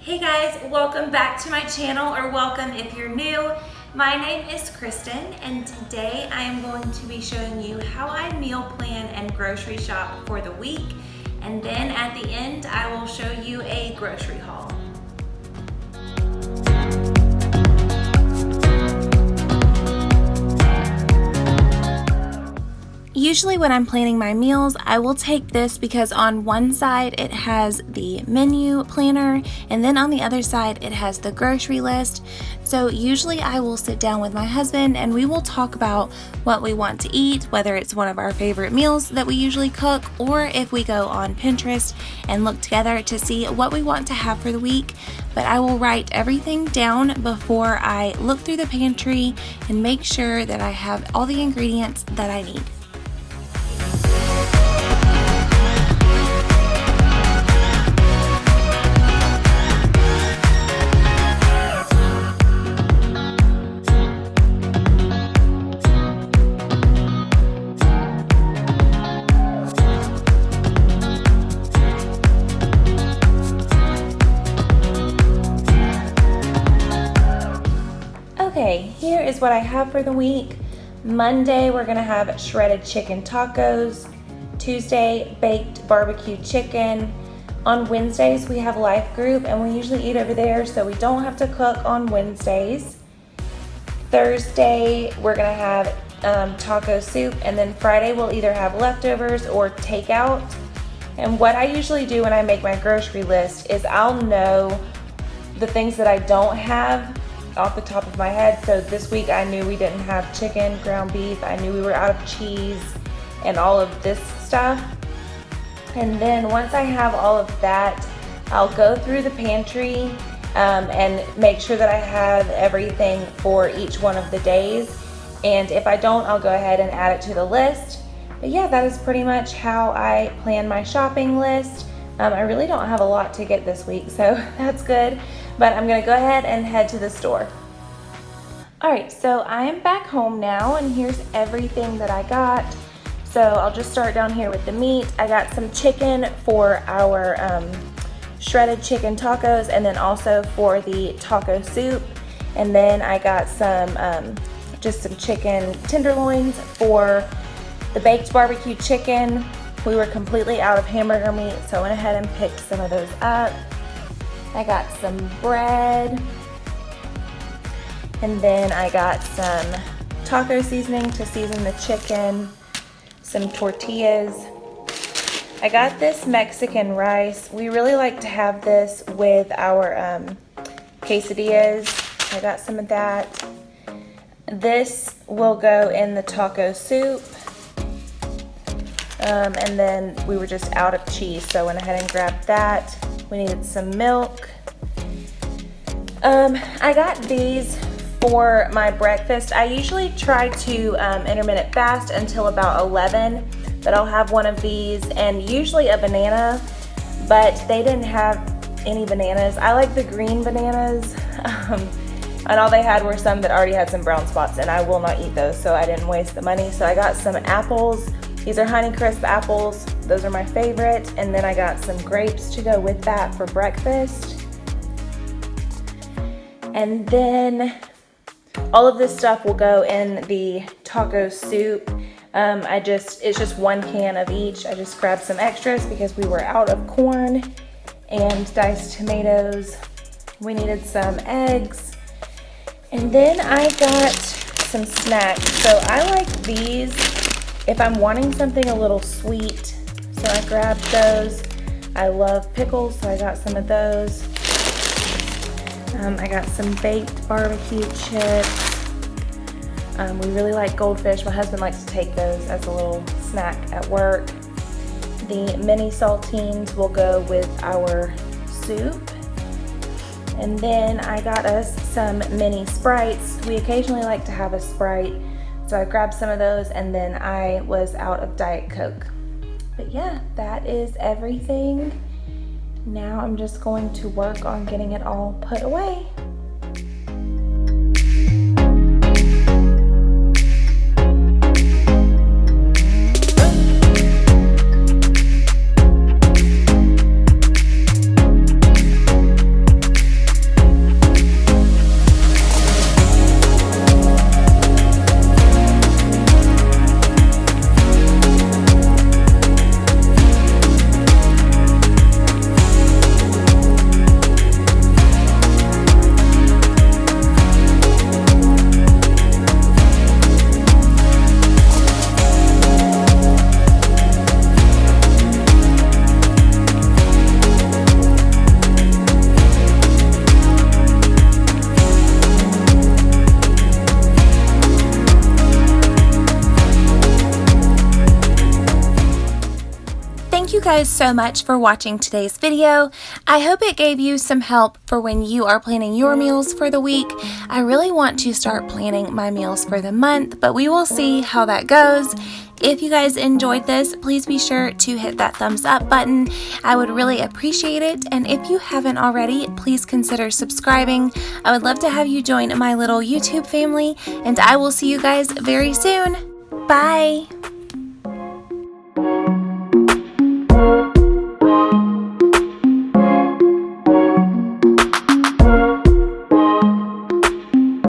Hey guys, welcome back to my channel, or welcome if you're new. My name is Kristen, and today I am going to be showing you how I meal plan and grocery shop for the week, and then at the end I will show you a grocery haul. Usually when I'm planning my meals, I will take this because on one side it has the menu planner, and then on the other side it has the grocery list. So usually I will sit down with my husband and we will talk about what we want to eat, whether it's one of our favorite meals that we usually cook, or if we go on Pinterest and look together to see what we want to have for the week. But I will write everything down before I look through the pantry and make sure that I have all the ingredients that I need. Okay, here is what I have for the week. Monday, we're gonna have shredded chicken tacos. Tuesday, baked barbecue chicken. On Wednesdays, we have life group and we usually eat over there, so we don't have to cook on Wednesdays. Thursday, we're gonna have taco soup, and then Friday we'll either have leftovers or takeout. And what I usually do when I make my grocery list is I'll know the things that I don't have off the top of my head. So this week I knew we didn't have chicken, ground beef, I knew we were out of cheese and all of this stuff. And then once I have all of that, I'll go through the pantry and make sure that I have everything for each one of the days. And if I don't, I'll go ahead and add it to the list. But yeah, that is pretty much how I plan my shopping list. I really don't have a lot to get this week, so that's good. But I'm gonna go ahead and head to the store. All right, so I am back home now, and here's everything that I got. So I'll just start down here with the meat. I got some chicken for our shredded chicken tacos, and then also for the taco soup. And then I got some, just some chicken tenderloins for the baked barbecue chicken. We were completely out of hamburger meat, so I went ahead and picked some of those up. I got some bread, and then I got some taco seasoning to season the chicken, some tortillas. I got this Mexican rice. We really like to have this with our quesadillas. I got some of that. This will go in the taco soup. And then we were just out of cheese, so I went ahead and grabbed that. We needed some milk. I got these for my breakfast. I usually try to intermittent fast until about 11, but I'll have one of these and usually a banana, but they didn't have any bananas. I like the green bananas, and all they had were some that already had some brown spots, and I will not eat those, so I didn't waste the money. So I got some apples. These are Honeycrisp apples. Those are my favorite. And then I got some grapes to go with that for breakfast. And then all of this stuff will go in the taco soup. It's just one can of each. I just grabbed some extras because we were out of corn and diced tomatoes. We needed some eggs. And then I got some snacks. So I like these if I'm wanting something a little sweet, so I grabbed those. I love pickles, so I got some of those. I got some baked barbecue chips. We really like goldfish. My husband likes to take those as a little snack at work. The mini saltines will go with our soup. And then I got us some mini Sprites. We occasionally like to have a Sprite, so I grabbed some of those, and then I was out of Diet Coke. But yeah, that is everything. Now I'm just going to work on getting it all put away. guys so much for watching today's video. I hope it gave you some help for when you are planning your meals for the week. I really want to start planning my meals for the month, but we will see how that goes. If you guys enjoyed this, please be sure to hit that thumbs up button. I would really appreciate it. And if you haven't already, please consider subscribing. I would love to have you join my little YouTube family, and I will see you guys very soon. Bye.